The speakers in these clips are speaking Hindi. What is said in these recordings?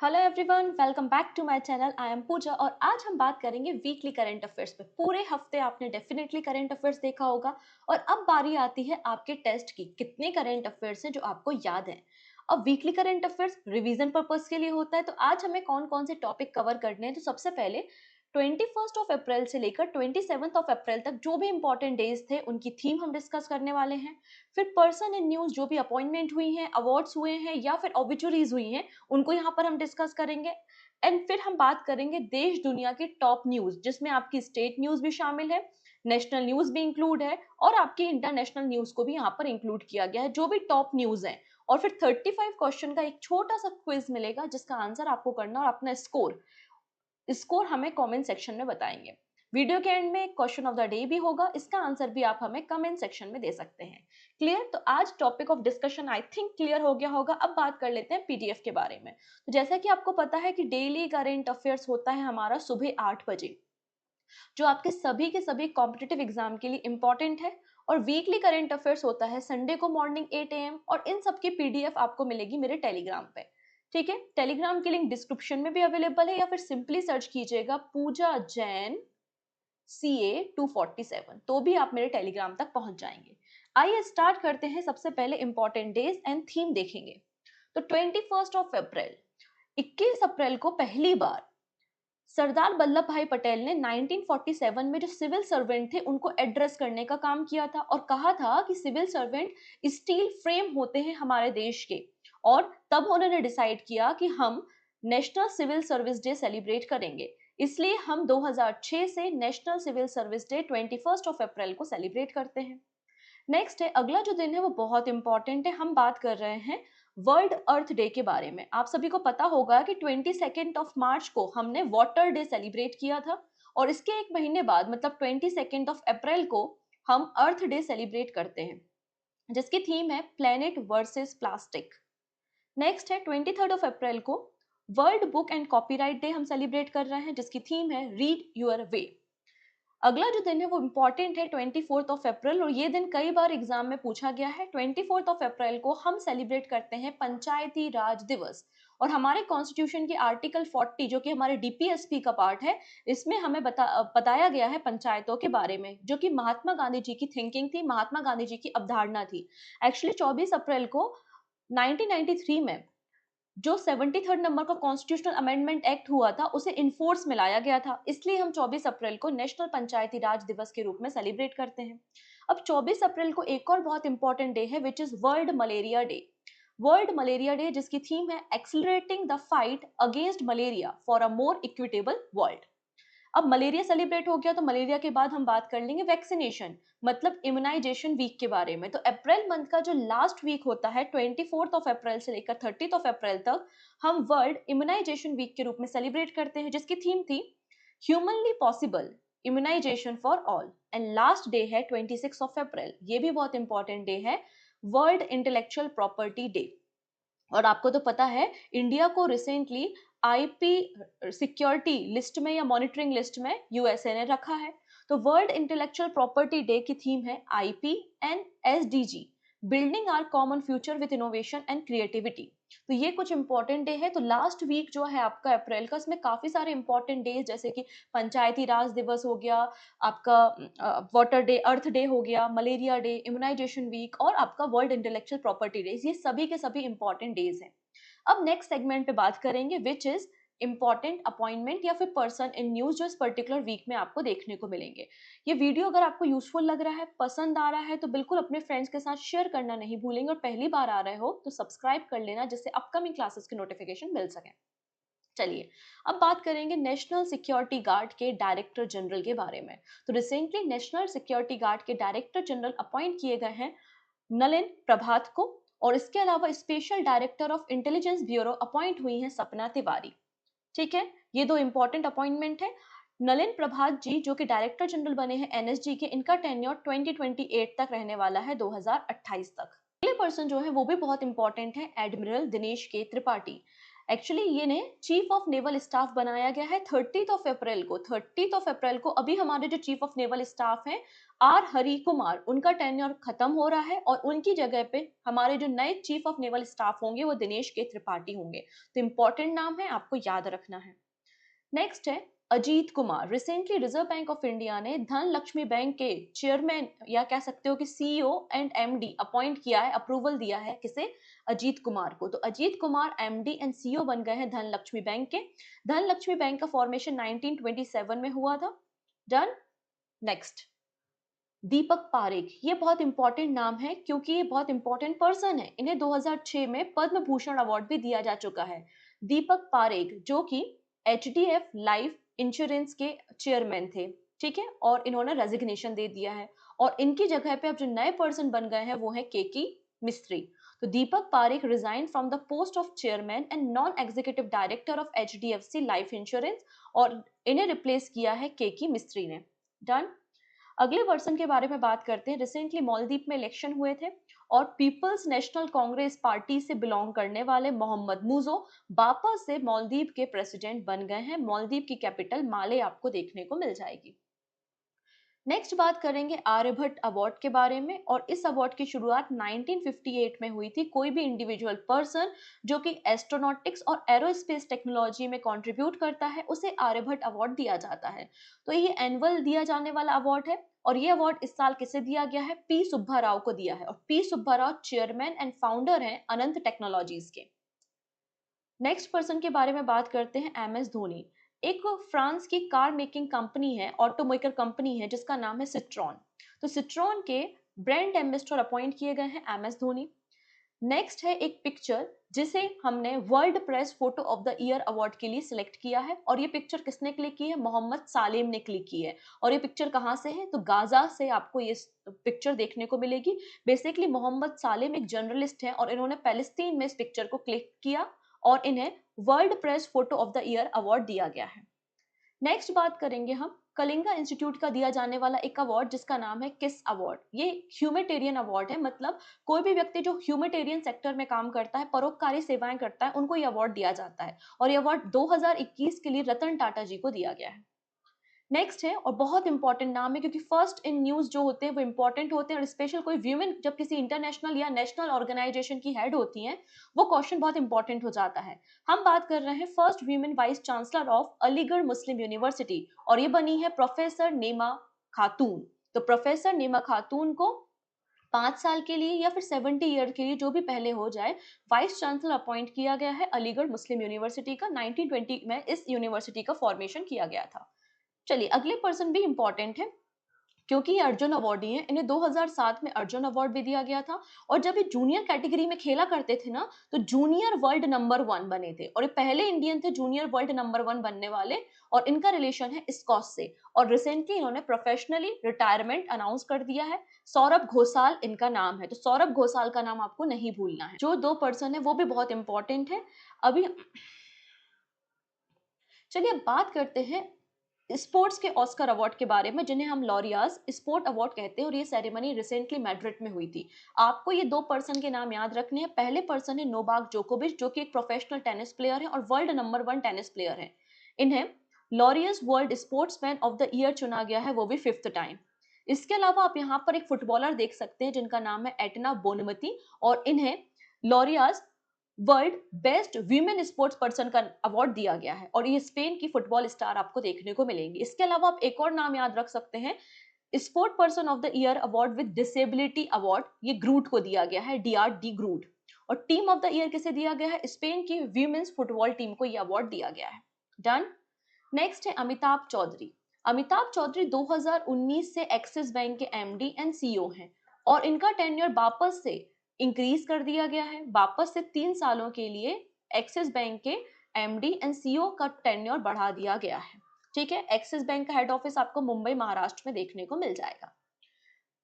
Hello everyone, welcome back to my channel. I am Pooja और आज हम बात करेंगे वीकली करंट अफेयर्स पे। पूरे हफ्ते आपने डेफिनेटली करंट अफेयर्स देखा होगा और अब बारी आती है आपके टेस्ट की। कितने करंट अफेयर्स हैं जो आपको याद हैं? अब weekly current affairs revision purpose के लिए होता है, तो आज हमें कौन कौन से टॉपिक कवर करने हैं। तो सबसे पहले 21 अप्रैल से लेकर 27 अप्रैल तक जो भी इंपॉर्टेंट डेज थे उनकी थीम हम डिस्कस करने वाले हैं। फिर पर्सन इन न्यूज, जो भी अपॉइंटमेंट हुई हैं, अवार्ड्स हुए हैं या फिर ऑबिचुरीज हुई हैं, उनको यहाँ पर हम डिस्कस करेंगे। एंड फिर हम बात करेंगे देश दुनिया की टॉप न्यूज, जिसमें आपकी स्टेट न्यूज भी शामिल है, नेशनल न्यूज भी इंक्लूड है और आपकी इंटरनेशनल न्यूज को भी यहाँ पर इंक्लूड किया गया है, जो भी टॉप न्यूज है। और फिर 35 क्वेश्चन का एक छोटा सा क्विज मिलेगा जिसका आंसर आपको करना और अपना स्कोर हमें कमेंट सेक्शन में बताएंगे। वीडियो के एंड में क्वेश्चन ऑफ द डे भी होगा, इसका आंसर भी आप हमें कमेंट सेक्शन में दे सकते हैं। क्लियर? तो आज topic of discussion I think clear हो गया होगा। अब बात कर लेते हैं पीडीएफ के बारे में। तो जैसा कि आपको पता है कि डेली करंट अफेयर्स होता है हमारा सुबह 8 बजे, जो आपके सभी के सभी कॉम्पिटिटिव एग्जाम के लिए इंपॉर्टेंट है। और वीकली करंट अफेयर्स होता है संडे को मॉर्निंग 8 AM और इन सब की पीडीएफ आपको मिलेगी मेरे टेलीग्राम पे। ठीक है, टेलीग्राम की लिंक डिस्क्रिप्शन में भी अवेलेबल है या फिर सिंपली सर्च कीजिएगा पूजा जैन CA 247, तो भी आप मेरे टेलीग्राम तक पहुंच जाएंगे। आइए स्टार्ट करते हैं। सबसे पहले इंपॉर्टेंट डेज एंड थीम देखेंगे। तो 21 अप्रैल, 21 अप्रैल को पहली बार सरदार वल्लभ भाई पटेल ने 1947 में जो सिविल सर्वेंट थे उनको एड्रेस करने का काम किया था और कहा था कि सिविल सर्वेंट स्टील फ्रेम होते हैं हमारे देश के। और तब उन्होंने डिसाइड किया कि हम national civil service day celebrate करेंगे, इसलिए हम 2006 से national civil service day 21 April को सेलिब्रेट करते हैं। नेक्स्ट है, अगला जो दिन है वो बहुत इंपॉर्टेंट है। हम बात कर रहे हैं वर्ल्ड अर्थ डे के बारे में। आप सभी को पता होगा कि 22 मार्च को हमने वाटर डे सेलिब्रेट किया था और इसके एक महीने बाद मतलब 22 अप्रैल को हम अर्थ डे सेलिब्रेट करते हैं, जिसकी थीम है प्लेनेट वर्सेस प्लास्टिक। नेक्स्ट है 23 अप्रैल को world book and copyright day हम सेलिब्रेट कर रहे हैं, जिसकी थीम है रीड यूर वे। अगला जो दिन है वो इम्पॉर्टेंट है 24 अप्रैल, और ये दिन कई बार एग्जाम में पूछा गया है। 24 अप्रैल को हम सेलिब्रेट करते हैं पंचायती राज दिवस और हमारे कॉन्स्टिट्यूशन के आर्टिकल 40, जो कि हमारे डीपीएसपी का पार्ट है, इसमें हमें बताया गया है पंचायतों के बारे में, जो कि महात्मा गांधी जी की थिंकिंग थी, महात्मा गांधी जी की अवधारणा थी। एक्चुअली 24 अप्रैल को 1993 में जो 73rd नंबर का कॉन्स्टिट्यूशनल अमेंडमेंट एक्ट हुआ था उसे इन्फोर्स में लाया गया था, इसलिए हम 24 अप्रैल को नेशनल पंचायती राज दिवस के रूप में सेलिब्रेट करते हैं। अब 24 अप्रैल को एक और बहुत इंपॉर्टेंट डे है which is world malaria day. World malaria day जिसकी थीम है accelerating the fight against malaria for a more equitable world. अब मलेरिया सेलिब्रेट हो गया, तो मलेरिया के बाद हम बात कर लेंगे वैक्सीनेशन मतलब इम्यूनाइजेशन वीक के बारे में। तो अप्रैल मंथ का जो लास्ट वीक होता है 24 अप्रैल से लेकर 30 अप्रैल तक हम वर्ल्ड इम्यूनाइजेशन वीक के रूप में सेलिब्रेट करते हैं, जिसकी थीम थी humanly possible immunization for all. And last day है 26 अप्रैल, ये भी बहुत इंपॉर्टेंट डे है, वर्ल्ड इंटेलेक्चुअल प्रॉपर्टी डे। और आपको तो पता है इंडिया को रिसेंटली आईपी सिक्योरिटी लिस्ट में या मॉनिटरिंग लिस्ट में यूएसए ने रखा है। तो वर्ल्ड इंटेलेक्चुअल प्रॉपर्टी डे की थीम है IP and SDG, building our common future with innovation and creativity. तो ये कुछ इंपॉर्टेंट डे है। तो लास्ट वीक जो है आपका अप्रैल का, इसमें काफी सारे इंपॉर्टेंट डेज जैसे कि पंचायती राज दिवस हो गया, आपका वाटर डे, अर्थ डे हो गया, मलेरिया डे, इम्यूनाइजेशन वीक और आपका वर्ल्ड इंटेलेक्चुअल प्रॉपर्टी डे, ये सभी के सभी इंपॉर्टेंट डेज हैं। अब नेक्स्ट सेगमेंट पे बात करेंगे विच इज इंपॉर्टेंट अपॉइंटमेंट या फिर पर्सन इन न्यूज, जो इस पर्टिकुलर वीक में आपको देखने को मिलेंगे। ये वीडियो अगर आपको यूजफुल लग रहा है, पसंद आ रहा है, तो बिल्कुल अपने फ्रेंड्स के साथ शेयर करना नहीं भूलेंगे और पहली बार आ रहे हो तो सब्सक्राइब कर लेना, जिससे अपकमिंग क्लासेस के नोटिफिकेशन मिल सके। चलिए अब बात करेंगे नेशनल सिक्योरिटी गार्ड के डायरेक्टर जनरल के बारे में। तो रिसेंटली नेशनल सिक्योरिटी गार्ड के डायरेक्टर जनरल अपॉइंट किए गए हैं नलिन प्रभात को, और इसके अलावा special director of intelligence bureau appoint हुई हैं सपना तिवारी। ठीक है, ये दो इंपॉर्टेंट अपॉइंटमेंट है। नलिन प्रभात जी जो कि डायरेक्टर जनरल बने हैं एनएसजी के, इनका टेन्योर 2028 तक रहने वाला है, 2028 तक। अगले पर्सन जो है वो भी बहुत इंपॉर्टेंट है, एडमिरल दिनेश के त्रिपाठी। एक्चुअली ये ने चीफ ऑफ नेवल स्टाफ बनाया गया है 30 अप्रैल को। 30 अप्रैल को अभी हमारे जो चीफ ऑफ नेवल स्टाफ हैं आर हरि कुमार, उनका टेन्योर खत्म हो रहा है और उनकी जगह पे हमारे जो नए चीफ ऑफ नेवल स्टाफ होंगे वो दिनेश के त्रिपाठी होंगे। तो इंपॉर्टेंट नाम है, आपको याद रखना है। नेक्स्ट है Ajit Kumar. Recently reserve bank of India ने धन लक्ष्मी बैंक के चेयरमैन या कह सकते हो कि सीईओ एंड एमडी अपॉइंट किया है, अप्रूवल दिया है किसे? अजीत कुमार को। तो Ajit Kumar MD and CEO बन गए हैं धन लक्ष्मी बैंक के। धन लक्ष्मी बैंक का फॉर्मेशन 1927 में हुआ था। डन। नेक्स्ट, दीपक पारेख। ये बहुत इंपॉर्टेंट नाम है क्योंकि ये बहुत इंपॉर्टेंट पर्सन है। इन्हें 2006 में पद्म भूषण अवार्ड भी दिया जा चुका है। दीपक पारेख जो कि एचडीएफ लाइफ इंश्योरेंस के चेयरमैन थे, ठीक है, और इन्होंने रेजिग्नेशन दे दिया है और इनकी जगह पे अब जो नए पर्सन बन गए हैं वो है केकी मिस्त्री। तो Deepak Parekh resign from the post of chairman and non executive director of HDFC life insurance और इन्हें रिप्लेस किया है केकी मिस्त्री ने। डन। अगले पर्सन के बारे में बात करते हैं। रिसेंटली मालदीव में इलेक्शन हुए थे और पीपल्स नेशनल कांग्रेस पार्टी से बिलोंग करने वाले मोहम्मद मुजो वापस से मालदीव के प्रेसिडेंट बन गए हैं। मालदीव की कैपिटल माले आपको देखने को मिल जाएगी। नेक्स्ट बात करेंगे आर्यभट्ट अवार्ड के बारे में और इस अवार्ड की शुरुआत 1958 में हुई थी। कोई भी इंडिविजुअल पर्सन जो कि एस्ट्रोनॉटिक्स और एरोस्पेस टेक्नोलॉजी में कंट्रीब्यूट करता है उसे आर्यभट्ट अवार्ड दिया जाता है। तो ये एनुअल दिया जाने वाला अवार्ड है और ये अवार्ड इस साल किसे दिया गया है? पी सुब्बा राव को दिया है और P Subba Rao chairman and founder हैं अनंत टेक्नोलॉजीज के। नेक्स्ट पर्सन के बारे में बात करते हैं एम एस धोनी। एक फ्रांस की कार मेकिंग कंपनी है, ऑटोमेकर कंपनी है जिसका नाम है सिट्रॉन। तो सिट्रॉन के ब्रांड एम्बेसडर अपॉइंट किए गए हैं एम एस धोनी। नेक्स्ट है एक पिक्चर जिसे हमने world press photo of the year award के लिए सिलेक्ट किया है और ये पिक्चर किसने क्लिक की है? मोहम्मद सालेम ने क्लिक की है। और ये पिक्चर कहाँ से है? तो गाजा से आपको ये पिक्चर देखने को मिलेगी। बेसिकली मोहम्मद सालेम एक जर्नलिस्ट हैं और इन्होंने पैलेस्टीन में इस पिक्चर को क्लिक किया और इन्हें world press photo of the year award दिया गया है। नेक्स्ट बात करेंगे हम कलिंगा इंस्टीट्यूट का दिया जाने वाला एक अवार्ड जिसका नाम है किस अवार्ड। ये ह्यूमैनिटेरियन अवार्ड है, मतलब कोई भी व्यक्ति जो ह्यूमैनिटेरियन सेक्टर में काम करता है, परोपकारी सेवाएं करता है, उनको ये अवार्ड दिया जाता है और ये अवार्ड 2021 के लिए रतन टाटा जी को दिया गया है। नेक्स्ट है और बहुत इंपॉर्टेंट नाम है क्योंकि फर्स्ट इन न्यूज जो होते हैं वो इंपॉर्टेंट होते हैं और स्पेशल कोई वीमेन जब किसी इंटरनेशनल या नेशनल ऑर्गेनाइजेशन की हेड होती हैं वो क्वेश्चन बहुत इंपॉर्टेंट हो जाता है। हम बात कर रहे हैं first women vice chancellor of Aligarh Muslim university और ये बनी है प्रोफेसर नेमा खातून। तो प्रोफेसर नेमा खातून को 5 साल के लिए या फिर 70 ईयर के लिए जो भी पहले हो जाए वाइस चांसलर अपॉइंट किया गया है अलीगढ़ मुस्लिम यूनिवर्सिटी का। 1920 में इस यूनिवर्सिटी का फॉर्मेशन किया गया था। चलिए अगले पर्सन भी इंपॉर्टेंट है क्योंकि ये अर्जुन अवार्डी हैं। इन्हें 2007 में अर्जुन अवार्ड भी दिया गया था और जब ये जूनियर कैटेगरी में खेला करते थे ना तो जूनियर वर्ल्ड नंबर 1 बने थे और ये पहले इंडियन थे जूनियर वर्ल्ड नंबर 1 बनने वाले और इनका रिलेशन है स्कॉच से और रिसेंटली इन्होंने प्रोफेशनली रिटायरमेंट अनाउंस कर दिया है। सौरभ घोसाल इनका नाम है। तो सौरभ घोसाल का नाम आपको नहीं भूलना है। जो दो पर्सन है वो भी बहुत इंपॉर्टेंट है। अभी चलिए अब बात करते हैं स्पोर्ट्स के ऑस्कर अवार्ड के बारे में जिन्हें हम लॉरियास स्पोर्ट अवार्ड कहते हैं और ये सेरेमनी रिसेंटली मैड्रिड में हुई थी। आपको ये दो पर्सन के नाम याद रखने हैं। पहले पर्सन है नोवाक जोकोविच जो कि एक प्रोफेशनल टेनिस प्लेयर है और वर्ल्ड नंबर 1 टेनिस प्लेयर है। इन्हें Laureus world sportsman of the year चुना गया है, वो भी 5th टाइम। इसके अलावा आप यहाँ पर एक फुटबॉलर देख सकते हैं जिनका नाम है एटना बोनमती और इन्हें Laureus world best women sports person का अवार्ड दिया गया है और ये स्पेन की फुटबॉल स्टार आपको देखने को मिलेंगी। इसके अलावा आप एक और नाम याद रख सकते हैं, sport person of the year award with disability award ये ग्रूट को दिया गया है, डीआर डी ग्रूट। और टीम ऑफ द ईयर किसे दिया गया है? स्पेन की वीमेन्स फुटबॉल टीम को यह अवार्ड दिया गया है। डन। नेक्स्ट है अमिताभ चौधरी। अमिताभ चौधरी 2019 से एक्सिस बैंक के एमडी एंड सीईओ हैं और इनका टेन्योर वापस से इंक्रीज कर दिया गया है। वापस से 3 सालों के लिए एक्सिस बैंक के एमडी एंड सीईओ का टेन्योर बढ़ा दिया गया है। ठीक है, एक्सिस बैंक का हेड ऑफिस आपको मुंबई महाराष्ट्र में देखने को मिल जाएगा।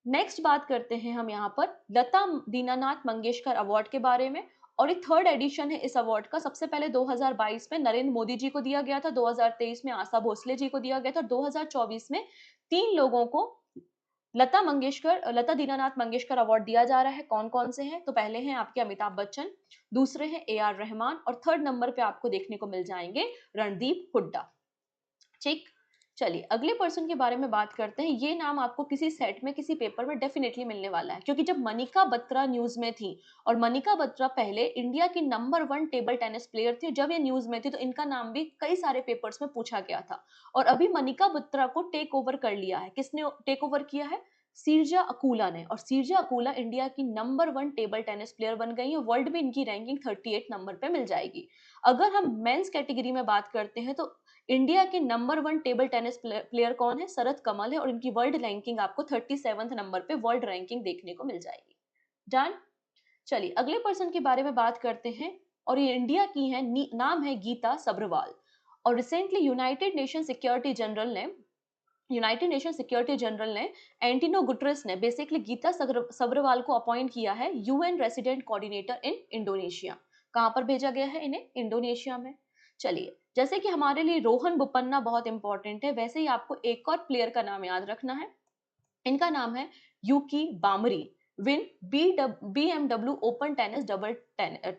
नेक्स्ट बात करते हैं हम यहाँ पर लता दीनानाथ मंगेशकर अवार्ड के बारे में और ये 3rd एडिशन है इस अवार्ड का। सबसे पहले 2022 में नरेंद्र मोदी जी को दिया गया था, 2023 में आशा भोसले जी को दिया गया था और 2024 में 3 लोगों को लता दीनानाथ मंगेशकर अवार्ड दिया जा रहा है। कौन कौन से हैं? तो पहले हैं आपके अमिताभ बच्चन, दूसरे हैं AR रहमान और थर्ड नंबर पे आपको देखने को मिल जाएंगे रणदीप हुड्डा। ठीक, चलिए अगले पर्सन के बारे में बात करते हैं। ये नाम आपको किसी सेट में किसी पेपर में डेफिनेटली मिलने वाला है, क्योंकि जब मनिका बत्रा न्यूज में थी, और मनिका बत्रा पहले इंडिया की नंबर 1 टेबल टेनिस प्लेयर थी, जब ये न्यूज में थी तो इनका नाम भी कई सारे पेपर्स में पूछा गया था। और अभी मनिका बत्रा को टेक ओवर कर लिया है। किसने टेक ओवर किया है? सीरजा अकूला ने। और सीरजा अकूला इंडिया की नंबर 1 टेबल टेनिस प्लेयर बन गई है। वर्ल्ड में इनकी रैंकिंग 38 नंबर पे मिल जाएगी। अगर हम मेंस कैटेगरी में बात करते हैं तो इंडिया के नंबर 1 टेबल टेनिस प्लेयर कौन है? शरद कमल है। और इनकी वर्ल्ड रैंकिंग आपको 37 नंबर पे वर्ल्ड रैंकिंग देखने को मिल जाएगी। डन। चलिए अगले पर्सन के बारे में बात करते हैं, और ये इंडिया की है, नाम है गीता सब्रवाल। और recently United nation security general ने एंटिनो गुटरेस ने बेसिकली गीता सब्रवाल को अपॉइंट किया है UN resident coordinator in Indonesia. कहां पर भेजा गया है इन्हें? इंडोनेशिया में। चलिए, जैसे कि हमारे लिए रोहन बोपन्ना बहुत इंपॉर्टेंट है, वैसे ही आपको एक और प्लेयर का नाम याद रखना है। इनका नाम है यूकी बामरी, win BMW open tennis double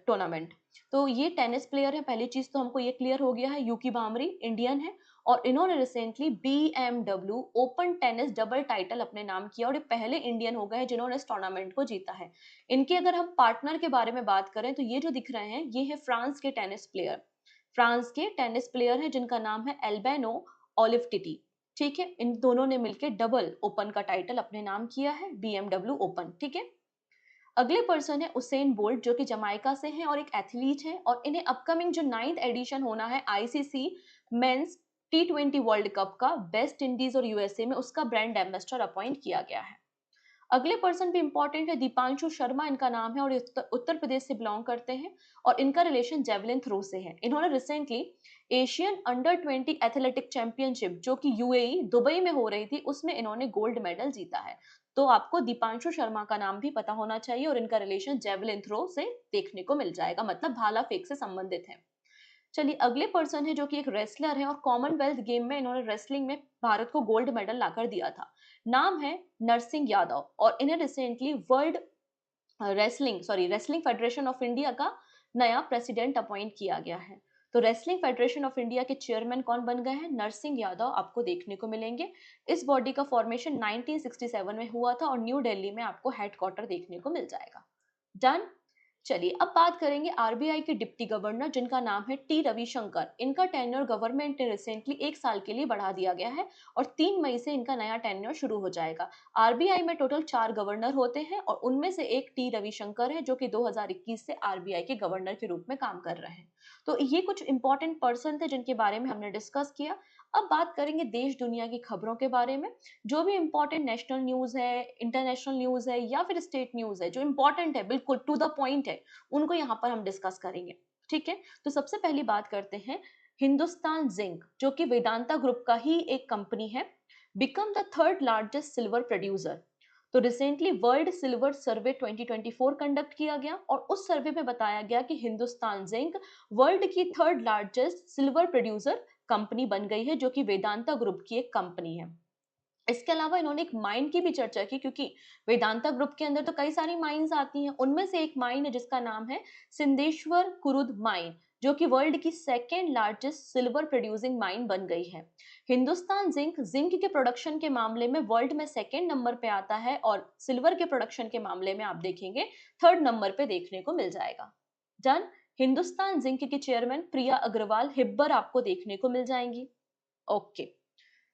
tournament. तो ये टेनिस प्लेयर है। पहली चीज तो हमको ये क्लियर हो गया है, यूकी बामरी इंडियन है और इन्होंने recently BMW open tennis double title अपने नाम किया, और ये पहले इंडियन हो गए हैं जिन्होंने इस टूर्नामेंट को जीता है। इनके अगर हम पार्टनर के बारे में बात करें तो ये जो दिख रहे हैं ये है फ्रांस के टेनिस प्लेयर हैं जिनका नाम है एल्बेनो ओलिवटिटी। ठीक है, इन दोनों ने मिलकर डबल ओपन का टाइटल अपने नाम किया है, BMW ओपन। ठीक है, अगले पर्सन है उसेन बोल्ट, जो कि जमाइका से हैं और एक एथलीट हैं, और इन्हें अपकमिंग जो 9th एडिशन होना है ICC men's T20 world cup का वेस्ट इंडीज और USA में उसका ब्रांड एम्बेसडर अपॉइंट किया गया है। अगले पर्सन भी इंपॉर्टेंट है, दीपांशु शर्मा इनका नाम है, और उत्तर प्रदेश से बिलोंग करते हैं, और इनका रिलेशन जेवलिन थ्रो से है। इन्होंने recently Asian under 20 athletic championship जो कि UAE दुबई में हो रही थी, उसमें इन्होंने गोल्ड मेडल जीता है। तो आपको दीपांशु शर्मा का नाम भी पता होना चाहिए, और इनका रिलेशन जेवलिन थ्रो से देखने को मिल जाएगा, मतलब भाला फेंक से संबंधित है। चलिए अगले पर्सन है जो कि एक रेसलर है, और कॉमनवेल्थ गेम में इन्होंने रेसलिंग में भारत को गोल्ड मेडल लाकर दिया था। नाम है नरसिंह यादव, और इन्हें recently wrestling federation of India का नया प्रेसिडेंट अपॉइंट किया गया है। तो रेसलिंग फेडरेशन ऑफ इंडिया के चेयरमैन कौन बन गए हैं? नरसिंह यादव आपको देखने को मिलेंगे। इस बॉडी का फॉर्मेशन 1967 में हुआ था, और न्यू दिल्ली में आपको हेडक्वार्टर देखने को मिल जाएगा। डन। चलिए अब बात करेंगे RBI के डिप्टी गवर्नर, जिनका नाम है T रविशंकर। इनका टेन्योर गवर्नमेंट ने रिसेंटली 1 साल के लिए बढ़ा दिया गया है, और 3 मई से इनका नया टेन्योर शुरू हो जाएगा। RBI में टोटल 4 गवर्नर होते हैं, और उनमें से एक T रविशंकर है जो कि 2021 से RBI के गवर्नर के रूप में काम कर रहे हैं। तो ये कुछ इंपॉर्टेंट पर्सन थे जिनके बारे में हमने डिस्कस किया। अब बात करेंगे देश दुनिया की खबरों के बारे में। जो भी इंपॉर्टेंट नेशनल न्यूज है, इंटरनेशनल न्यूज है, या फिर स्टेट न्यूज है जो इंपॉर्टेंट है, बिल्कुल टू द पॉइंट है, उनको यहाँ पर हम डिस्कस करेंगे। ठीक है, तो सबसे पहली बात करते हैं हिंदुस्तान जिंक, जो कि वेदांता ग्रुप का ही एक कंपनी है, become the third largest silver producer. तो रिसेंटली वर्ल्ड सिल्वर सर्वे 2024 कंडक्ट किया गया, और उस सर्वे में बताया गया कि हिंदुस्तान जिंक वर्ल्ड की third largest silver producer company बन गई है, जो कि वेदांता ग्रुप की एक कंपनी है। इसके अलावा इन्होंने एक माइन की भी चर्चा की, क्योंकि वेदांता ग्रुप के अंदर तो कई सारी माइंस आती हैं। उनमें से एक माइन है जिसका नाम है सिंदेश्वर कुरुद माइन, जो कि वर्ल्ड की second largest silver producing mine बन गई है। हिंदुस्तान जिंक के प्रोडक्शन के मामले में वर्ल्ड में सेकेंड नंबर पे आता है, और सिल्वर के प्रोडक्शन के मामले में आप देखेंगे थर्ड नंबर पे देखने को मिल जाएगा। डन। हिंदुस्तान जिंक की चेयरमैन प्रिया अग्रवाल हिब्बर आपको देखने को मिल जाएंगी। ओके,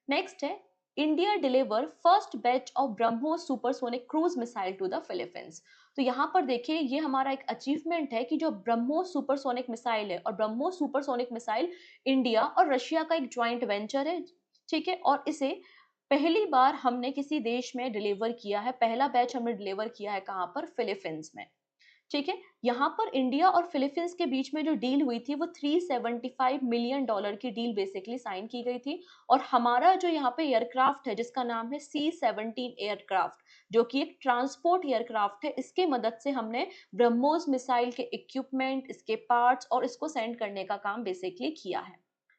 नेक्स्ट है India deliver first batch of BrahMos supersonic cruise missile to the Philippines. तो यहाँ पर देखिए ये हमारा एक अचीवमेंट है कि जो ब्रह्मोस सुपरसोनिक मिसाइल है, और ब्रह्मोस सुपरसोनिक मिसाइल इंडिया और रशिया का एक ज्वाइंट वेंचर है। ठीक है, और इसे पहली बार हमने किसी देश में डिलीवर किया है। पहला बैच हमने डिलीवर किया है कहाँ पर? फिलीपींस में। ठीक है, यहाँ पर इंडिया और फिलीपींस के बीच में जो डील हुई थी वो $375 मिलियन की डील बेसिकली साइन की गई थी। और हमारा जो यहाँ पे एयरक्राफ्ट है जिसका नाम है C-17 एयरक्राफ्ट, जो कि एक ट्रांसपोर्ट एयरक्राफ्ट है, इसके मदद से हमने ब्रह्मोस मिसाइल के इक्विपमेंट, इसके पार्ट्स और इसको सेंड करने का काम बेसिकली किया है।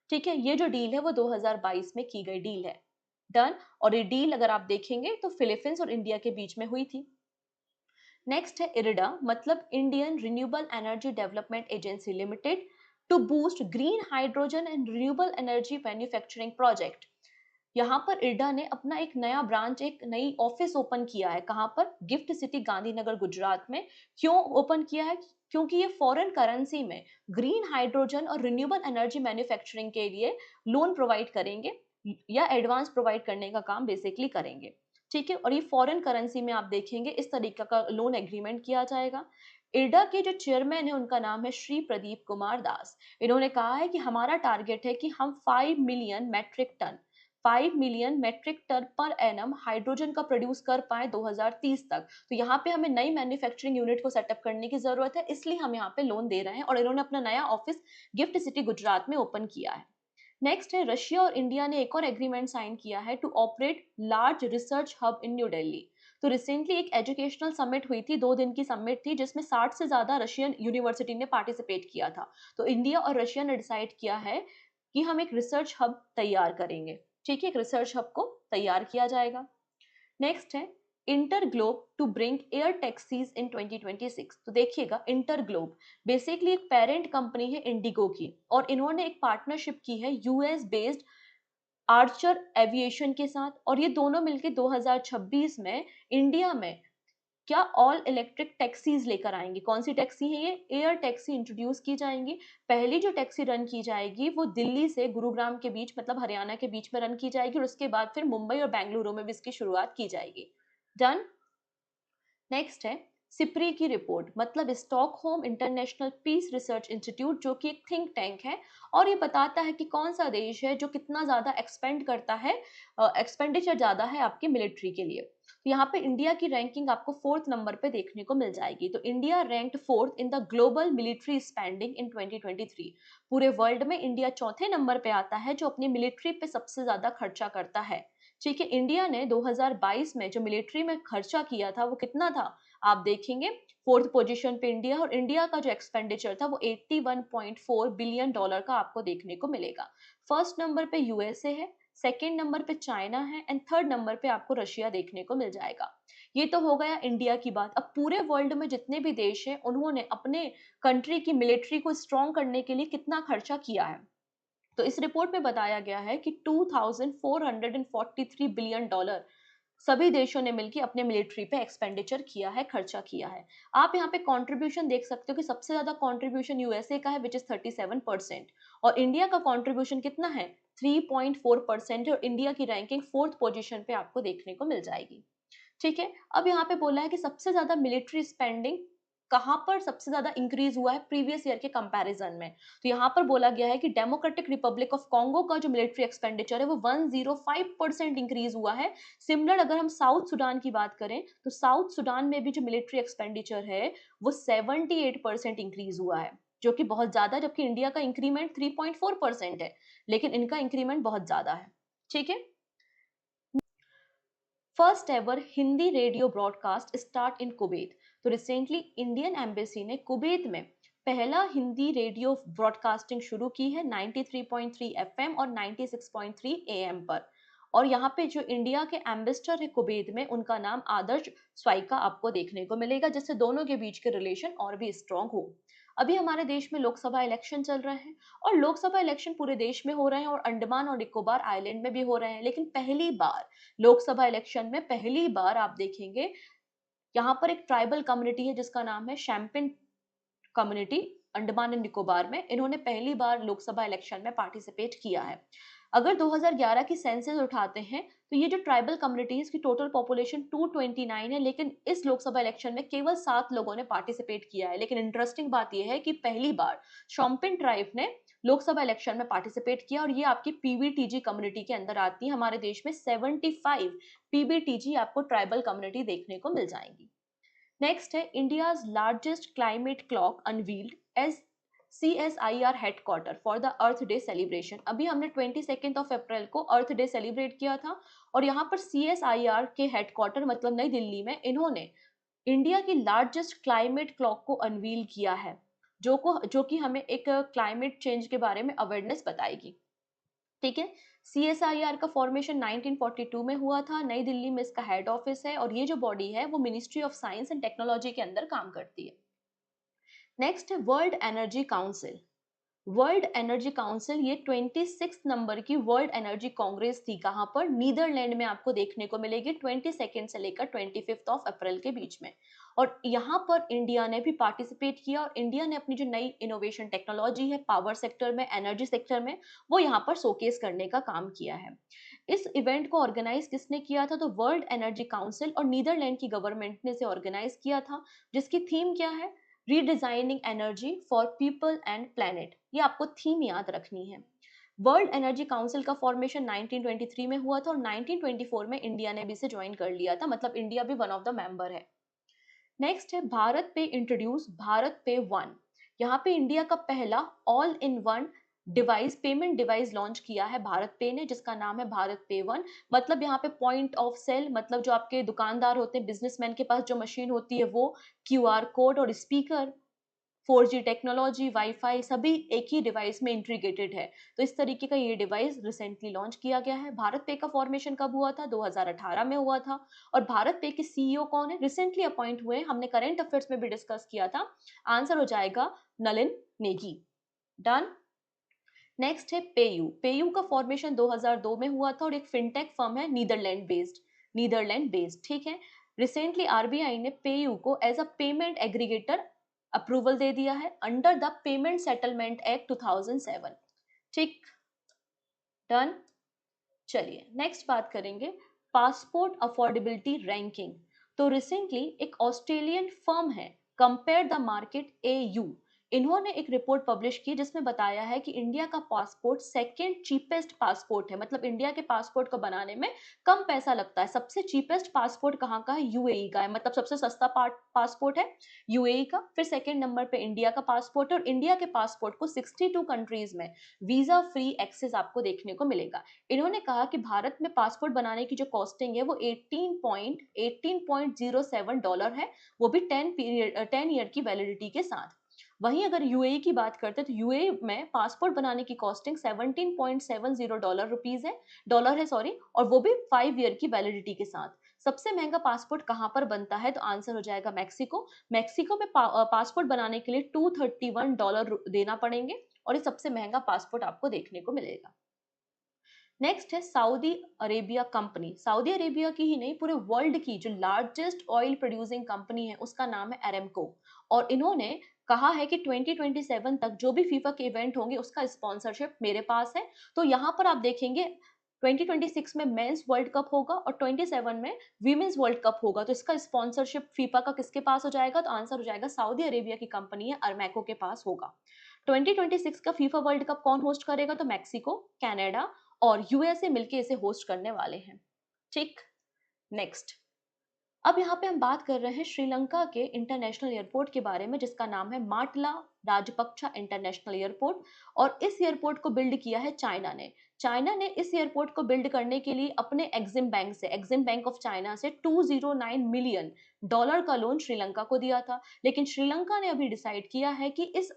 ठीक है, ये जो डील है वो 2022 में की गई डील है। डन। और ये डील अगर आप देखेंगे तो फिलीपींस और इंडिया के बीच में हुई थी। नेक्स्ट है इरिडा, मतलब Indian renewable energy development agency limited, to boost green hydrogen and renewable energy manufacturing project. यहाँ पर इरडा ने अपना एक नया ब्रांच, एक नई ऑफिस ओपन किया है। कहाँ पर? गिफ्ट सिटी गांधीनगर गुजरात में। क्यों ओपन किया है? क्योंकि ये फॉरेन करेंसी में ग्रीन हाइड्रोजन और रिन्यूएबल एनर्जी मैन्युफैक्चरिंग के लिए लोन प्रोवाइड करेंगे या एडवांस प्रोवाइड करने का काम बेसिकली करेंगे। ठीक है, और ये फॉरेन करेंसी में आप देखेंगे इस तरीके का लोन एग्रीमेंट किया जाएगा। इरडा के जो चेयरमैन है उनका नाम है श्री प्रदीप कुमार दास। इन्होंने कहा है कि हमारा टारगेट है कि हम 5 million metric ton per annum hydrogen का प्रोड्यूस कर पाए 2030 तक। तो यहाँ पे हमें नई मैन्युफैक्चरिंग यूनिट को सेटअप करने की जरूरत है, इसलिए हम यहाँ पे लोन दे रहे हैं। और इन्होंने अपना नया ऑफिस गिफ्ट सिटी गुजरात में ओपन किया है। नेक्स्ट है रशिया और इंडिया ने एक और एग्रीमेंट साइन किया है to operate large research hub in New Delhi. तो रिसेंटली एक एजुकेशनल समिट हुई थी, 2 दिन की समिट थी, जिसमें 60 से ज्यादा रशियन यूनिवर्सिटी ने पार्टिसिपेट किया था। तो इंडिया और रशिया ने डिसाइड किया है कि हम एक रिसर्च हब तैयार करेंगे। ठीक है, एक रिसर्च हब को तैयार किया जाएगा। नेक्स्ट है InterGlobe to bring air taxis in 2026। तो देखिएगा, इंटरग्लोब बेसिकली एक पेरेंट कंपनी है इंडिगो की, और इन्होंने एक पार्टनरशिप की है यूएस बेस्ड आर्चर एविएशन के साथ। और ये दोनों मिलकर 2026 में इंडिया में क्या ऑल इलेक्ट्रिक टैक्सीज लेकर आएंगे। कौन सी टैक्सी है ये? एयर टैक्सी इंट्रोड्यूस की जाएंगी। पहली जो टैक्सी रन की जाएगी वो दिल्ली से गुरुग्राम के बीच, मतलब हरियाणा के बीच में रन की जाएगी, और उसके बाद फिर मुंबई और बेंगलुरु में भी इसकी शुरुआत की जाएगी। डन। नेक्स्ट है सिप्री की रिपोर्ट, मतलब Stockholm international Peace Research Institute, जो कि एक थिंक टैंक है, और ये बताता है कि कौन सा देश है जो कितना ज्यादा एक्सपेंड करता है, एक्सपेंडिचर ज्यादा है आपकी मिलिट्री के लिए। तो यहाँ पे इंडिया की रैंकिंग आपको 4th नंबर पे देखने को मिल जाएगी। तो India ranked 4th in the global military spending इन 2023। पूरे वर्ल्ड में इंडिया 4थे नंबर पे आता है जो अपनी मिलिट्री पे सबसे ज्यादा खर्चा करता है। ठीक है, इंडिया ने 2022 में जो मिलिट्री में खर्चा किया था वो कितना था आप देखेंगे। 4th पोजीशन पे इंडिया, और इंडिया का जो एक्सपेंडिचर था वो 81.4 बिलियन डॉलर का आपको देखने को मिलेगा। फर्स्ट नंबर पे यूएसए है, सेकेंड नंबर पे चाइना है, एंड थर्ड नंबर पे आपको रशिया देखने को मिल जाएगा। ये तो हो गया इंडिया की बात। अब पूरे वर्ल्ड में जितने भी देश हैं उन्होंने अपने कंट्री की मिलिट्री को स्ट्रॉन्ग करने के लिए कितना खर्चा किया है। तो इस रिपोर्ट में बताया गया है कि 2443 बिलियन डॉलर सभी देशों ने मिलकर अपने मिलिट्री पे एक्सपेंडिचर किया है, खर्चा किया है। आप यहाँ पे कंट्रीब्यूशन देख सकते हो कि सबसे ज्यादा कंट्रीब्यूशन यूएसए का है विच इज 37%, और इंडिया का कंट्रीब्यूशन कितना है? 3.4% है, और इंडिया की रैंकिंग 4th पोजीशन पे आपको देखने को मिल जाएगी। ठीक है, अब यहाँ पे बोला है कि सबसे ज्यादा मिलिट्री स्पेंडिंग कहाँ पर सबसे ज्यादा इंक्रीज हुआ है प्रीवियस ईयर के कंपैरिजन में। तो यहाँ पर बोला गया है कि डेमोक्रेटिक रिपब्लिक ऑफ कॉन्गो का जो मिलिट्री एक्सपेंडिचर है वो 105% इंक्रीज हुआ है। सिमिलर अगर हम साउथ सुडान की बात करें तो साउथ सुडान में भी जो मिलिट्री एक्सपेंडिचर है वो 78% इंक्रीज हुआ है, जो कि बहुत ज्यादा, जबकि इंडिया का इंक्रीमेंट 3.4% है, लेकिन इनका इंक्रीमेंट बहुत ज्यादा है। ठीक है, first ever Hindi radio broadcast start in Kuwait. तो रिसेंटली इंडियन एम्बेसी ने कुवैत में पहला हिंदी रेडियो ब्रॉडकास्टिंग शुरू की है 93.3 एफएम और 96.3 एएम पर। और यहाँ पे जो इंडिया के एम्बेसडर है कुवैत में, उनका नाम आदर्श स्वाइका आपको देखने को मिलेगा, जिससे दोनों के बीच के रिलेशन और भी स्ट्रॉन्ग हो। अभी हमारे देश में लोकसभा इलेक्शन चल रहे हैं, और लोकसभा इलेक्शन पूरे देश में हो रहे हैं, और अंडमान और निकोबार आइलैंड में भी हो रहे हैं। लेकिन पहली बार लोकसभा इलेक्शन में पहली बार आप देखेंगे यहाँ पर एक ट्राइबल कम्युनिटी है जिसका नाम है champagne community, Andaman and Nicobar में। इन्होंने पहली बार लोकसभा इलेक्शन में पार्टिसिपेट किया है। अगर 2011 की सेंसस उठाते हैं तो ये जो ट्राइबल कम्युनिटी है इसकी टोटल पॉपुलेशन 229 है, लेकिन इस लोकसभा इलेक्शन में केवल 7 लोगों ने पार्टिसिपेट किया है। लेकिन इंटरेस्टिंग बात यह है कि पहली बार शॉम्पेन ट्राइब ने लोकसभा इलेक्शन में पार्टिसिपेट किया, और ये आपकी पीबीटीजी कम्युनिटी के अंदर आती है। हमारे देश में 75 पीबीटीजी आपको ट्राइबल कम्युनिटी देखने को मिल जाएंगी। नेक्स्ट है India's largest climate clock unveiled as CSIR headquarter for the earth day celebration. अभी हमने 22 अप्रैल को अर्थ डे सेलिब्रेट किया था, और यहाँ पर CSIR के हेडक्वार्टर मतलब नई दिल्ली में इन्होंने इंडिया की लार्जेस्ट क्लाइमेट क्लॉक को अनवील किया है, जो कि हमें एक क्लाइमेट चेंज के बारे में अवेयरनेस बताएगी। ठीक है। CSIR का फॉर्मेशन 1942 में हुआ था, नई दिल्ली में इसका हेड ऑफिस है, और ये जो बॉडी है वो ministry of science and technology के अंदर काम करती है। नेक्स्ट है world energy council. World energy council ये 26 नंबर की वर्ल्ड एनर्जी कांग्रेस थी, कहां पर, नीदरलैंड में आपको देखने को मिलेगी 22 से लेकर 25 अप्रैल के बीच में। और यहाँ पर इंडिया ने भी पार्टिसिपेट किया, और इंडिया ने अपनी जो नई इनोवेशन टेक्नोलॉजी है पावर सेक्टर में, एनर्जी सेक्टर में, वो यहाँ पर शोकेस करने का काम किया है। इस इवेंट को ऑर्गेनाइज किसने किया था, तो वर्ल्ड एनर्जी काउंसिल और नीदरलैंड की गवर्नमेंट ने इसे ऑर्गेनाइज किया था, जिसकी थीम क्या है, redesigning energy for people and planet. ये आपको थीम याद रखनी है। वर्ल्ड एनर्जी काउंसिल का फॉर्मेशन 1923 में हुआ था, और 1924 में इंडिया ने भी इसे ज्वाइन कर लिया था, मतलब इंडिया भी वन ऑफ द मेंबर है। नेक्स्ट है भारत पे इंट्रोड्यूस, भारत पे वन। यहाँ पे इंडिया का पहला all in one device, payment device launch किया है भारत पे ने, जिसका नाम है भारत पे वन। मतलब यहाँ पे पॉइंट ऑफ सेल, मतलब जो आपके दुकानदार होते हैं, बिजनेसमैन के पास जो मशीन होती है वो, QR कोड और स्पीकर, 4G टेक्नोलॉजी, वाईफाई सभी एक ही डिवाइस में इंटीग्रेटेड है। तो इस तरीके का ये डिवाइस रिसेंटली लॉन्च किया गया है। भारत पे का फॉर्मेशन कब हुआ था, 2018 में हुआ था। और भारत पे के CEO कौन है, रिसेंटली अपॉइंट हुए, हमने करंट अफेयर्स में भी डिस्कस किया था। आंसर हो जाएगा नलिन नेगी। डन। नेक्स्ट है पेयू। पेयू का फॉर्मेशन 2002 में हुआ था, और एक फिनटेक फर्म है, नीदरलैंड बेस्ड, ठीक है। रिसेंटली RBI ने पेयू को as a payment aggregator approval दे दिया है under the payment settlement act 2007। ठीक। डन। चलिए नेक्स्ट बात करेंगे, पासपोर्ट अफोर्डेबिलिटी रैंकिंग। तो रिसेंटली एक ऑस्ट्रेलियन फर्म है, कंपेयर द मार्केट AU, इन्होंने एक रिपोर्ट पब्लिश की जिसमें बताया है कि इंडिया का पासपोर्ट सेकेंड चीपेस्ट पासपोर्ट है, मतलब इंडिया के पासपोर्ट को बनाने में कम पैसा लगता है। सबसे चीपेस्ट पासपोर्ट कहाँ का है, UAE का है, मतलब सबसे सस्ता पासपोर्ट है UAE का। फिर सेकेंड नंबर पे इंडिया का पासपोर्ट है, और इंडिया के पासपोर्ट को 62 कंट्रीज में वीजा फ्री एक्सेस आपको देखने को मिलेगा। इन्होंने कहा कि भारत में पासपोर्ट बनाने की जो कॉस्टिंग है वो 18.07 डॉलर है, वो भी 10 ईयर की वैलिडिटी के साथ। वहीं अगर UAE की बात करते हैं तो UAE में पासपोर्ट बनाने की कॉस्टिंग 17.70 रुपीज है, डॉलर है सॉरी, और वो भी 5 ईयर की वैलिडिटी के साथ। सबसे महंगा पासपोर्ट कहाँ पर बनता है, तो आंसर हो जाएगा मैक्सिको। मैक्सिको में पासपोर्ट बनाने के लिए $231 देना पड़ेंगे, और ये सबसे महंगा पासपोर्ट आपको देखने को मिलेगा। नेक्स्ट है Saudi Arabia company. Saudi Arabia की ही नहीं, पूरे वर्ल्ड की जो लार्जेस्ट ऑयल प्रोड्यूसिंग कंपनी है उसका नाम है अरेमको। और इन्होंने कहा है कि 2027 तक जो भी फीफा के इवेंट होंगे उसका स्पॉन्सरशिप मेरे पास है। तो यहाँ पर आप देखेंगे 2026 में मेंस वर्ल्ड कप होगा, और 27 में वीमेंस वर्ल्ड कप होगा। तो इसका स्पॉन्सरशिप फीफा का किसके पास हो जाएगा, तो आंसर हो जाएगा सऊदी अरेबिया की कंपनी है अरमैको के पास होगा। 2026 का फीफा वर्ल्ड कप कौन होस्ट करेगा, तो मैक्सिको, कनाडा और USA मिलके इसे होस्ट करने वाले हैं। ठीक। नेक्स्ट, अब यहाँ पे हम बात कर रहे हैं श्रीलंका के इंटरनेशनल एयरपोर्ट के बारे में, जिसका नाम है माटला राजपक्षा इंटरनेशनल एयरपोर्ट। और इस एयरपोर्ट को बिल्ड किया है चाइना ने। चाइना ने इस एयरपोर्ट को बिल्ड करने के लिए अपने एग्जिम बैंक ऑफ चाइना से $209 मिलियन का लोन श्रीलंका को दिया था। लेकिन श्रीलंका ने अभी डिसाइड किया है कि इस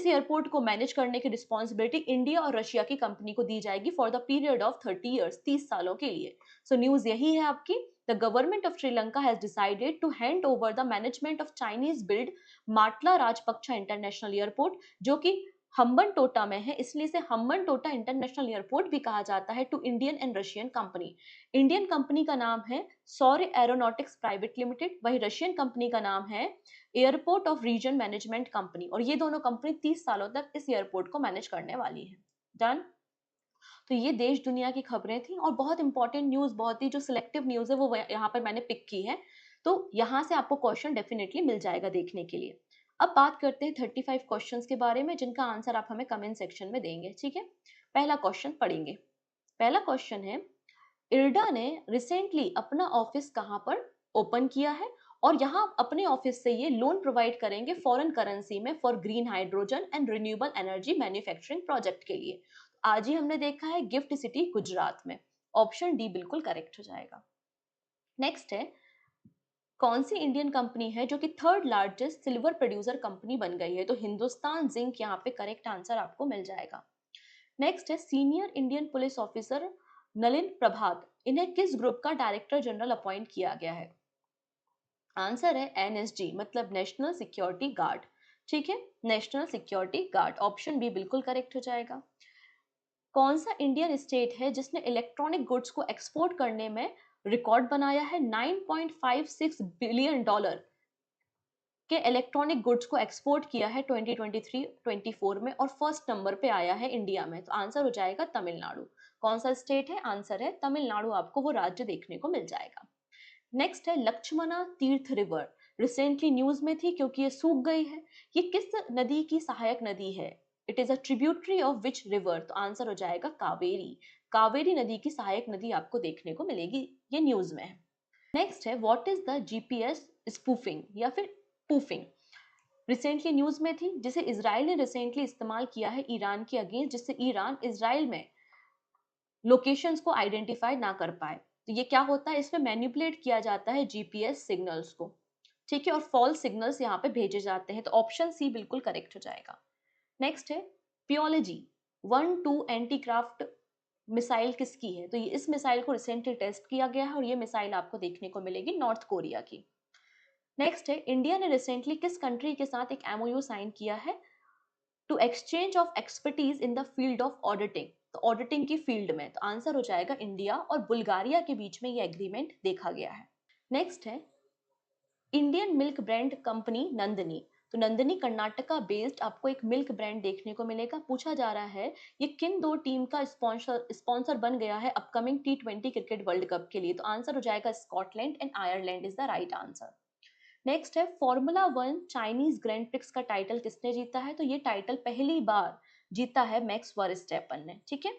एयरपोर्ट को मैनेज करने की रिस्पॉन्सिबिलिटी इंडिया और रशिया की कंपनी को दी जाएगी for the period of 30 years, 30 सालों के लिए। सो न्यूज यही है आपकी, the government of Sri Lanka has decided to hand over the management of Chinese built Mattala Rajapaksa international airport, जो कि हम्बन टोटा में है, इसलिए इसे हम्बन टोटा इंटरनेशनल एयरपोर्ट भी कहा जाता है, two Indian and Russian company. Indian company का नाम है सौर्य एरोनॉटिक्स प्राइवेट लिमिटेड, वही रशियन कंपनी का नाम है airport of region management company. और ये दोनों कंपनी 30 सालों तक इस एयरपोर्ट को मैनेज करने वाली है। डन। तो ये देश दुनिया की खबरें थी, और बहुत इंपॉर्टेंट न्यूज, बहुत ही जो सिलेक्टिव न्यूज है वो यहाँ पर मैंने पिक की है। तो यहाँ से आपको क्वेश्चन डेफिनेटली मिल जाएगा देखने के लिए। अब बात करते हैं 35 क्वेश्चंस के बारे में, जिनका आंसर आप हमें कमेंट सेक्शन में देंगे, ठीक है। पहला क्वेश्चन पढ़ेंगे। पहला क्वेश्चन है, इल्डा ने रिसेंटली अपना ऑफिस कहां पर ओपन किया है, और यहाँ अपने ऑफिस से ये लोन प्रोवाइड करेंगे फॉरेन करेंसी में for green hydrogen and renewable energy manufacturing project के लिए। आज ही हमने देखा है गिफ्ट सिटी गुजरात में। ऑप्शन डी बिल्कुल करेक्ट हो जाएगा। नेक्स्ट है, कौन सी इंडियन कंपनी है जो कि third largest silver producer company बन गई है, तो हिंदुस्तान जिंक यहाँ पे करेक्ट आंसर आपको मिल जाएगा। नेक्स्ट है senior Indian police officer Nalin Prabhat, इन्हें किस ग्रुप का डायरेक्टर जनरल अपॉइंट किया गया है? आंसर है एनएसजी, मतलब नेशनल सिक्योरिटी गार्ड। ठीक है, national security guard, option B बिल्कुल करेक्ट हो जाएगा। कौन सा इंडियन स्टेट है जिसने इलेक्ट्रॉनिक गुड्स को एक्सपोर्ट करने में रिकॉर्ड बनाया है? 9.56 बिलियन डॉलर के इलेक्ट्रॉनिक गुड्स को एक्सपोर्ट किया है 2023-24 में, और फर्स्ट नंबर पे आया है इंडिया में। तो आंसर हो जाएगा तमिलनाडु। कौन सा स्टेट है? आंसर है तमिलनाडु, आपको वो राज्य देखने को मिल जाएगा। नेक्स्ट है Lakshmana Tirtha river, recently news में थी क्योंकि ये सूख गई है। ये किस नदी की सहायक नदी है? It is a tributary of which river? तो आंसर हो जाएगा कावेरी। कावेरी नदी की सहायक नदी आपको देखने को मिलेगी, ये न्यूज में है। नेक्स्ट है what is the GPS spoofing या फिर पूफिंग? रिसेंटली न्यूज में थी, जिसे इजराइल ने रिसेंटली इस्तेमाल किया है ईरान के अगेंस्ट, जिससे ईरान इजराइल में लोकेशंस को आइडेंटिफाई ना कर पाए। तो ये क्या होता है? इसमें मैनिपुलेट किया जाता है जीपीएस सिग्नल्स को, ठीक है, और फॉल्स सिग्नल्स यहाँ पे भेजे जाते हैं। तो ऑप्शन सी बिल्कुल करेक्ट हो जाएगा। नेक्स्ट है पियोलॉजी 1-2 एंटीक्राफ्ट मिसाइल किसकी है? तो ये इस मिसाइल को रिसेंटली टेस्ट किया गया है, और ये मिसाइल आपको देखने को मिलेगी नॉर्थ कोरिया की। नेक्स्ट है इंडिया ने रिसेंटली किस कंट्री के साथ एक एमओयू साइन किया है to exchange of expertise in the field of auditing? तो ऑडिटिंग की फील्ड में। तो आंसर हो जाएगा इंडिया और बुल्गारिया के बीच में ये एग्रीमेंट देखा गया है। नेक्स्ट है Indian milk brand company Nandini. तो नंदिनी कर्नाटका बेस्ड आपको एक मिल्क ब्रांड देखने को मिलेगा। पूछा जा रहा है ये किन दो टीम का स्पॉन्सर बन गया है upcoming T20 cricket world cup के लिए? तो आंसर हो जाएगा Scotland and Ireland is the right answer. Next है फॉर्मूला 1 चाइनीज ग्रैंड प्रिक्स का टाइटल किसने जीता है? तो ये टाइटल पहली बार जीता है मैक्स वर्स्टैपन ने। ठीक है,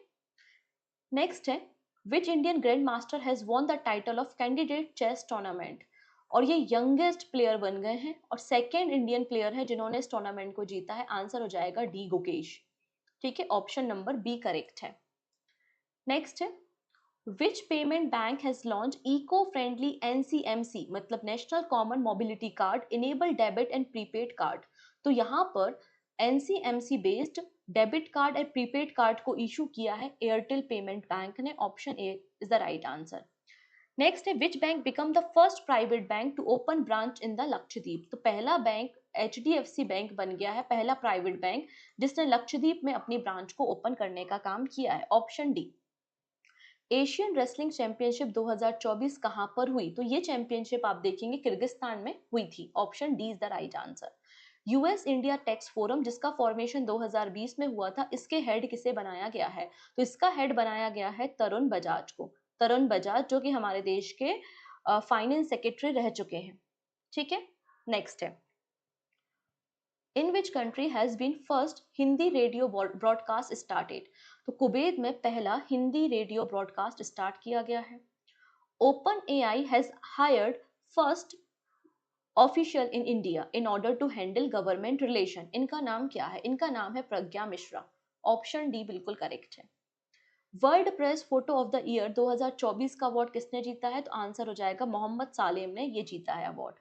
नेक्स्ट है which Indian grand master has won the title of candidate chess tournament? और ये यंगेस्ट प्लेयर बन गए हैं और सेकेंड इंडियन प्लेयर है जिन्होंने इस टूर्नामेंट को जीता है। आंसर हो जाएगा डी गुकेश। ठीक है, ऑप्शन नंबर बी करेक्ट है। नेक्स्ट है Which payment bank has launched eco-friendly NCMC, मतलब national common mobility card enable debit and prepaid card? तो यहाँ पर NCMC based debit card and prepaid card को इशू किया है एयरटेल पेमेंट बैंक ने। Option A is the right answer. Next है which bank become the first private bank to open branch in the Lakshadweep? तो पहला बैंक HDFC बैंक बन गया है, पहला प्राइवेट बैंक जिसने लक्षद्वीप में अपनी ब्रांच को ओपन करने का काम किया है। Option D. Asian wrestling championship 2024 कहां पर हुई? तो ये चैंपियनशिप आप देखेंगे किर्गिस्तान में हुई थी। Option D is the right answer. US India tax forum जिसका फॉर्मेशन 2020 में हुआ था, इसके हेड किसे बनाया गया है? तो इसका हेड बनाया गया है तरुण बजाज को। तरुण बजाज जो कि हमारे देश के फाइनेंस सेक्रेटरी रह चुके हैं। ठीक है, नेक्स्ट है in which country has been first Hindi radio broadcast started? तो कुवैत में पहला हिंदी रेडियो ब्रॉडकास्ट स्टार्ट किया गया है। Open AI has hired first official in India in order to handle government relation. इनका नाम क्या है? इनका नाम है प्रज्ञा मिश्रा। ऑप्शन डी बिल्कुल करेक्ट है। World press photo of the year 2024 का अवार्ड किसने जीता है? तो आंसर हो जाएगा मोहम्मद सालेम ने ये जीता है अवार्ड।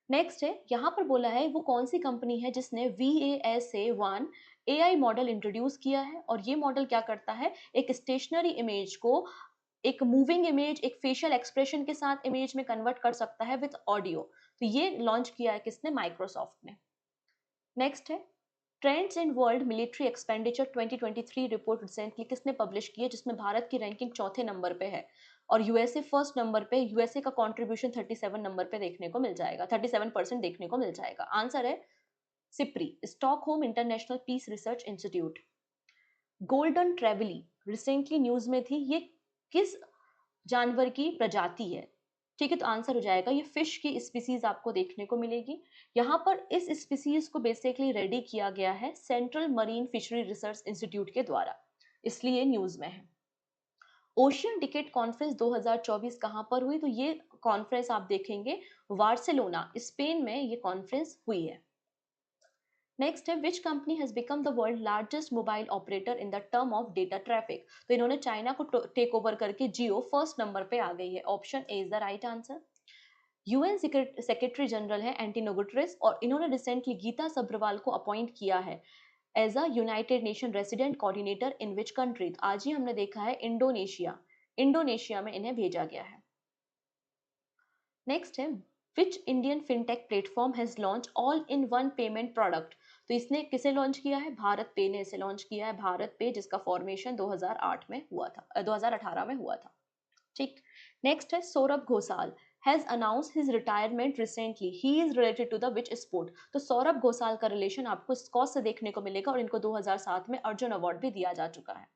नेक्स्ट है यहाँ पर बोला है वो कौन सी कंपनी है जिसने VASA1 AI मॉडल इंट्रोड्यूस किया है? और ये मॉडल क्या करता है, एक स्टेशनरी इमेज को एक मूविंग इमेज, एक फेशियल एक्सप्रेशन के साथ इमेज में कन्वर्ट कर सकता है विद ऑडियो। तो ये लॉन्च किया है किसने? माइक्रोसॉफ्ट ने। नेक्स्ट है trends in world military expenditure 2023 report recently किसने पब्लिश की है, जिसमें भारत की रैंकिंग चौथे नंबर पे है और यूएसए फर्स्ट नंबर पे? यूएसए का कंट्रीब्यूशन 37 नंबर पे देखने को मिल जाएगा, 37% देखने को मिल जाएगा। आंसर है SIPRI, Stockholm international Peace Research institute. Golden trevally recently news में थी, ये किस जानवर की प्रजाति है? ठीक है, तो आंसर हो जाएगा ये फिश की स्पीसीज आपको देखने को मिलेगी। यहाँ पर इस स्पीसीज को बेसिकली रेडी किया गया है central marine fishery research institute के द्वारा, इसलिए न्यूज में है। ओशियन डिकेट कॉन्फ्रेंस 2024 कहां पर हुई? तो ये कॉन्फ्रेंस आप देखेंगे बार्सिलोना स्पेन में ये कॉन्फ्रेंस हुई है। नेक्स्ट है which company has become the world largest mobile operator in the term of data traffic? तो इन्होंने चाइना को टेक ओवर करके जियो फर्स्ट नंबर पे आ गई है। Option A is the right answer. UN secretary general है एंटोनियो गुटेरेस और इन्होंने रिसेंटली गीता सब्रवाल को अपॉइंट किया है as a United Nation resident coordinator in which country? तो आज ही हमने देखा है इंडोनेशिया, इंडोनेशिया में इन्हें भेजा गया है। नेक्स्ट है which Indian fintech platform has launch all in one payment product? तो इसने किसे लॉन्च किया है? भारत पे ने इसे लॉन्च किया है, भारत पे, जिसका फॉर्मेशन 2008 में हुआ था, 2018 में हुआ था। ठीक। नेक्स्ट है Saurav Ghosal has announce his retirement recently, he is related to the which sport? तो सौरभ घोसाल का रिलेशन आपको स्कॉश से देखने को मिलेगा और इनको 2007 में अर्जुन अवार्ड भी दिया जा चुका है।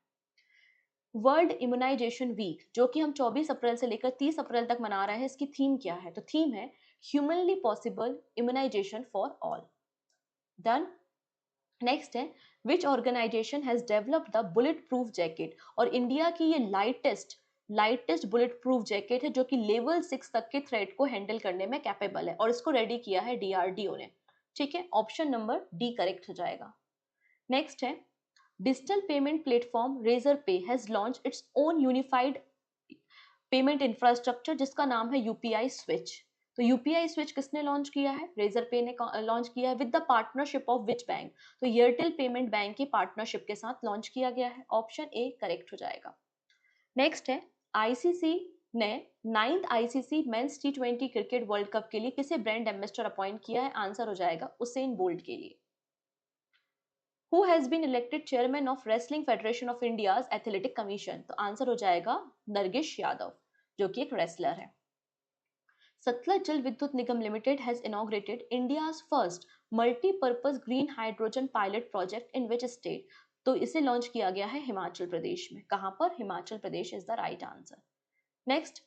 वर्ल्ड इम्यूनाइजेशन वीक जो कि हम 24 अप्रैल से लेकर 30 अप्रैल तक मना रहे हैं, इसकी थीम क्या है? तो थीम है humanly possible immunization for all. Done. Next है which organization has developed the bullet proof jacket? और इंडिया की ये लाइटेस्ट बुलेट प्रूफ जैकेट है जो कि लेवल 6 तक के थ्रेट को हैंडल करने में कैपेबल है और इसको रेडी किया है डीआरडीओ ने। ठीक है, ऑप्शन नंबर डी करेक्ट हो जाएगा। नेक्स्ट है डिजिटल पेमेंट प्लेटफॉर्म रेजर पे has launch its own unified payment infrastructure जिसका नाम है यूपीआई स्विच। तो यूपीआई स्विच किसने लॉन्च किया है? रेजर पे ने लॉन्च किया है with the partnership of which bank? तो एयरटेल पेमेंट बैंक की पार्टनरशिप के साथ लॉन्च किया गया है, ऑप्शन ए करेक्ट हो जाएगा। नेक्स्ट है आईसीसी ने 9th ICC men's T20 cricket world cup के लिए किसे ब्रांड एम्बेसडर अपॉइंट किया है? आंसर हो जाएगा उसेन बोल्ट के लिए। Who has been elected chairman of Wrestling Federation of India's Athletic Commission? तो आंसर हो जाएगा नरगिस यादव जो कि एक रेसलर है। Satluj Jal Vidyut Nigam limited has inaugurated India's first multipurpose green hydrogen pilot project in which state? तो इसे लॉन्च किया गया है हिमाचल प्रदेश में। कहां पर? Himachal Pradesh is the right answer. Next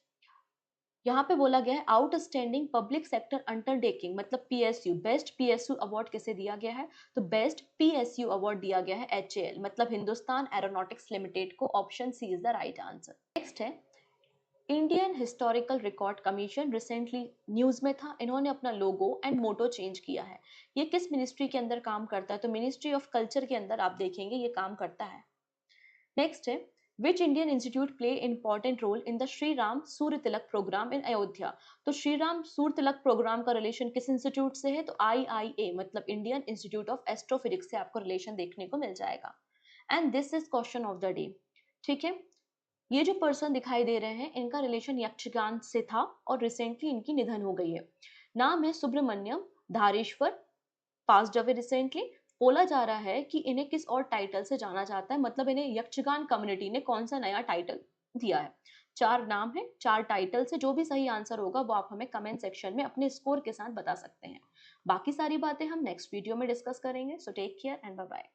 यहाँ पे बोला गया है आउटस्टैंडिंग पब्लिक सेक्टर अंडरटेकिंग मतलब पीएसयू, बेस्ट पीएसयू अवार्ड किसे दिया गया है? तो बेस्ट पीएसयू अवार्ड दिया गया है एचएएल मतलब हिंदुस्तान एरोनॉटिक्स लिमिटेड को, option C is the right answer. Next है Indian historical record commission recently news में था, इन्होंने अपना लोगो एंड मोटो चेंज किया है। ये किस मिनिस्ट्री के अंदर काम करता है? तो मिनिस्ट्री ऑफ कल्चर के अंदर आप देखेंगे ये काम करता है। नेक्स्ट है Which Indian institute play important role in the Shri Ram Surya Tilak program in Ayodhya? तो श्री राम सूर्य तिलक प्रोग्राम का रिलेशन किस इंस्टीट्यूट से है? तो IIA मतलब इंडियन इंस्टीट्यूट ऑफ एस्ट्रोफिजिक्स से आपको रिलेशन देखने को मिल जाएगा। And this is question of the day. ठीक है, ये जो पर्सन दिखाई दे रहे हैं इनका रिलेशन यक्षगान से था और रिसेंटली इनकी निधन हो गई है। नाम है Subramaniam Dhareshwar, passed away recently. बोला जा रहा है कि इन्हें किस और टाइटल से जाना जाता है, मतलब इन्हें यक्षगान कम्युनिटी ने कौन सा नया टाइटल दिया है? 4 नाम है, 4 टाइटल से जो भी सही आंसर होगा वो आप हमें कमेंट सेक्शन में अपने स्कोर के साथ बता सकते हैं। बाकी सारी बातें हम नेक्स्ट वीडियो में डिस्कस करेंगे। So take care and bye bye.